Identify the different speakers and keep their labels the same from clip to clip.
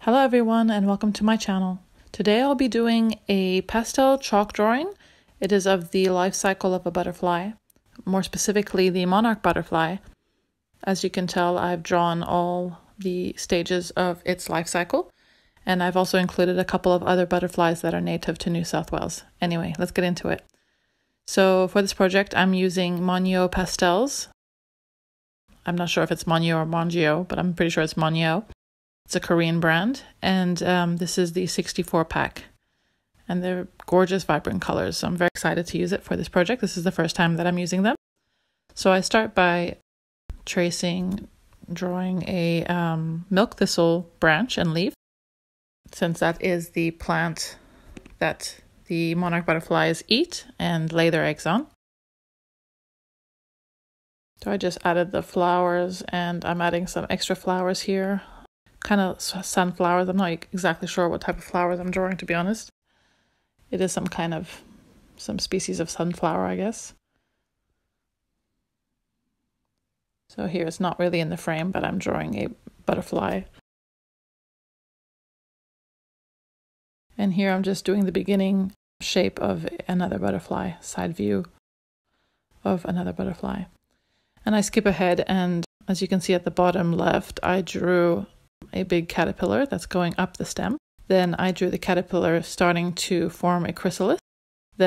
Speaker 1: Hello everyone and welcome to my channel. Today I'll be doing a pastel chalk drawing. It is of the life cycle of a butterfly, more specifically the monarch butterfly. As you can tell, I've drawn all the stages of its life cycle, and I've also included a couple of other butterflies that are native to New South Wales. Anyway, let's get into it. So for this project, I'm using Monyo pastels. I'm not sure if it's Monyo or Mongio, but I'm pretty sure it's Monyo. It's a Korean brand, and this is the 64 pack. And they're gorgeous, vibrant colors, so I'm very excited to use it for this project. This is the first time that I'm using them. So I start by drawing a milk thistle branch and leaf, since that is the plant that the monarch butterflies eat and lay their eggs on. So I just added the flowers, and I'm adding some extra flowers here. Kind of sunflowers. I'm not exactly sure what type of flowers I'm drawing, to be honest. It is some species of sunflower, I guess. So here it's not really in the frame, but I'm drawing a butterfly. And here I'm just doing the beginning shape of another butterfly, side view of another butterfly. And I skip ahead, and as you can see at the bottom left, I drew a big caterpillar that's going up the stem. Then I drew the caterpillar starting to form a chrysalis,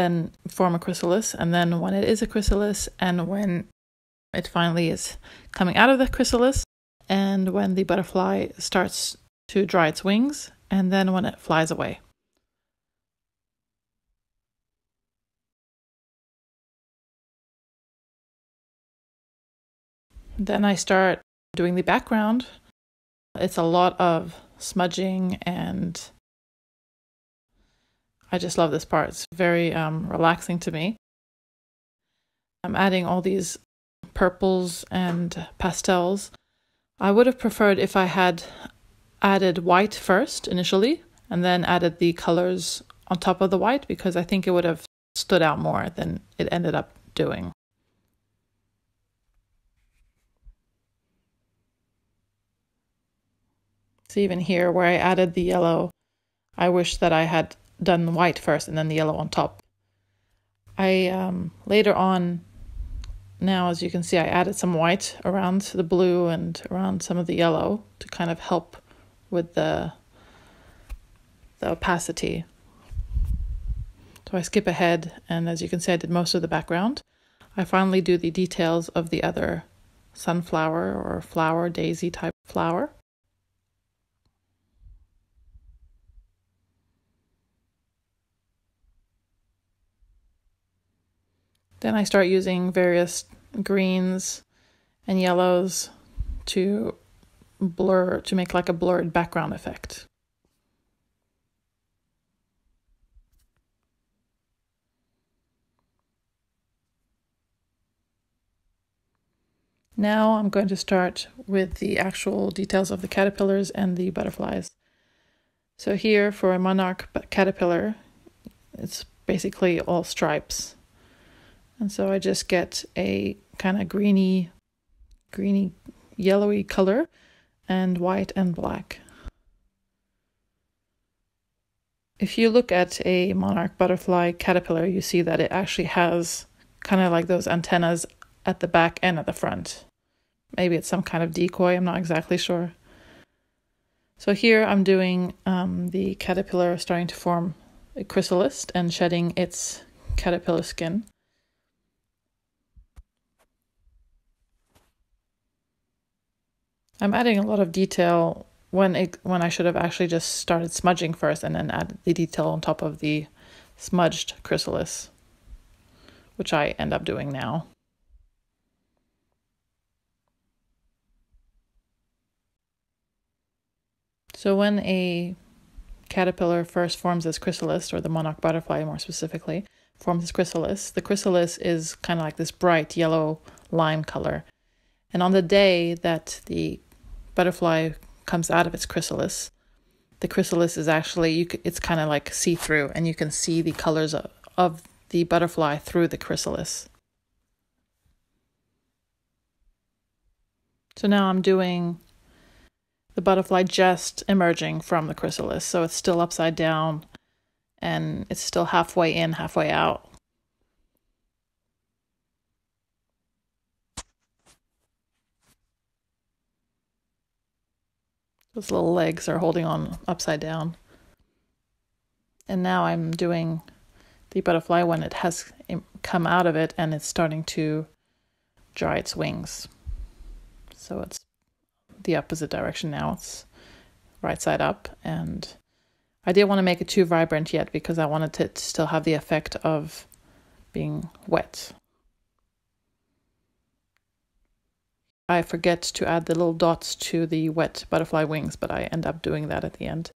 Speaker 1: and then when it is a chrysalis, and when it finally is coming out of the chrysalis, and when the butterfly starts to dry its wings, and then when it flies away. Then I start doing the background. It's a lot of smudging, and I just love this part. It's very relaxing to me. I'm adding all these purples and pastels. I would have preferred if I had added white first initially and then added the colors on top of the white, because I think it would have stood out more than it ended up doing. So even here where I added the yellow, I wish that I had done the white first and then the yellow on top. I later on, now as you can see, I added some white around the blue and around some of the yellow to kind of help with the opacity. So I skip ahead, and as you can see, I did most of the background. I finally do the details of the other sunflower or flower, daisy type flower. Then I start using various greens and yellows to make like a blurred background effect. Now I'm going to start with the actual details of the caterpillars and the butterflies. So here for a monarch caterpillar, it's basically all stripes. And so I just get a kind of greeny, yellowy color, and white and black. If you look at a monarch butterfly caterpillar, you see that it actually has kind of like those antennas at the back and at the front. Maybe it's some kind of decoy, I'm not exactly sure. So here I'm doing the caterpillar starting to form a chrysalis and shedding its caterpillar skin. I'm adding a lot of detail when I should have actually just started smudging first and then added the detail on top of the smudged chrysalis, which I end up doing now. So when a caterpillar first forms its chrysalis, or the monarch butterfly more specifically, forms its chrysalis, the chrysalis is kind of like this bright yellow lime color. And on the day that the butterfly comes out of its chrysalis, the chrysalis is actually, it's kind of like see-through, and you can see the colors of the butterfly through the chrysalis. So now I'm doing the butterfly just emerging from the chrysalis, so it's still upside down and it's still halfway in, halfway out. Those little legs are holding on upside down. And now I'm doing the butterfly when it has come out of it and it's starting to dry its wings. So it's the opposite direction now. It's right side up, and I didn't want to make it too vibrant yet because I wanted it to still have the effect of being wet. I forget to add the little dots to the wet butterfly wings, but I end up doing that at the end.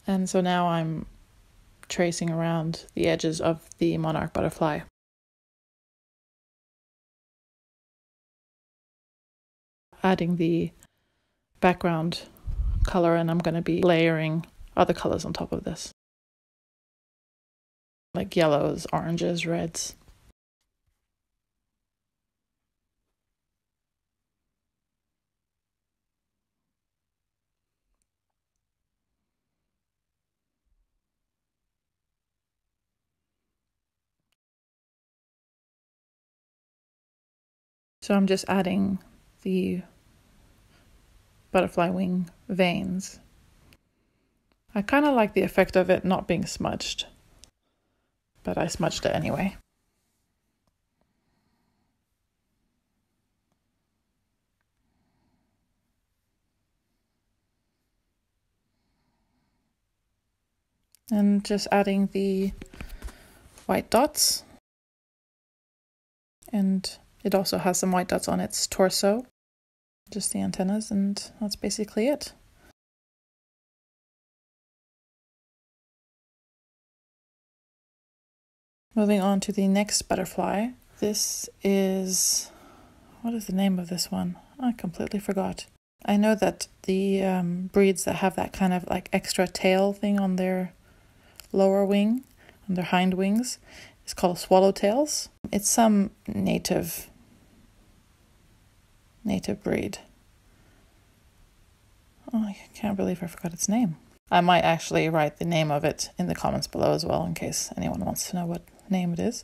Speaker 1: And so now I'm tracing around the edges of the monarch butterfly. Adding the background color, and I'm going to be layering other colors on top of this, like yellows, oranges, reds. So I'm just adding the butterfly wing veins. I kind of like the effect of it not being smudged, but I smudged it anyway. And just adding the white dots. And it also has some white dots on its torso, just the antennas, and that's basically it. Moving on to the next butterfly. This is, what is the name of this one? I completely forgot. I know that the breeds that have that kind of like extra tail thing on their lower wing, on their hind wings, is called swallowtails. It's some native breed. Oh, I can't believe I forgot its name. I might actually write the name of it in the comments below as well, in case anyone wants to know what name it is.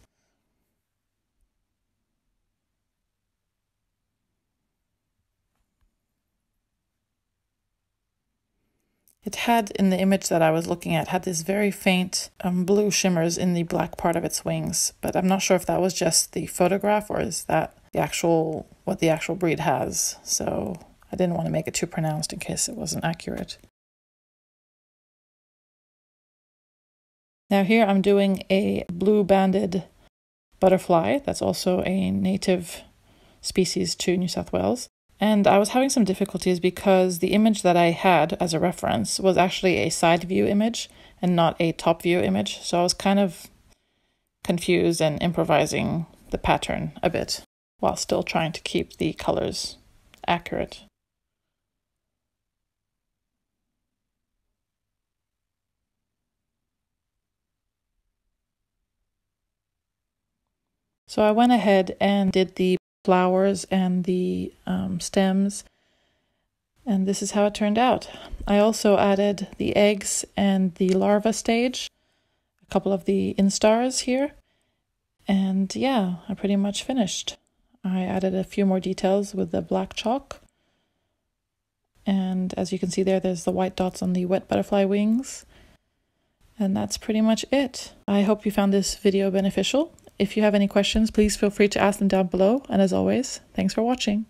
Speaker 1: It had, in the image that I was looking at, had this very faint blue shimmers in the black part of its wings, but I'm not sure if that was just the photograph or is that the actual, what the actual breed has. So I didn't want to make it too pronounced in case it wasn't accurate. Now here I'm doing a blue banded butterfly that's also a native species to New South Wales. And I was having some difficulties because the image that I had as a reference was actually a side view image and not a top view image. So I was kind of confused and improvising the pattern a bit while still trying to keep the colors accurate. So I went ahead and did the flowers and the stems, and this is how it turned out. I also added the eggs and the larva stage, a couple of the instars here, and yeah, I pretty much finished. I added a few more details with the black chalk, and as you can see there's the white dots on the wet butterfly wings, and that's pretty much it. I hope you found this video beneficial. If you have any questions, please feel free to ask them down below. And as always, thanks for watching.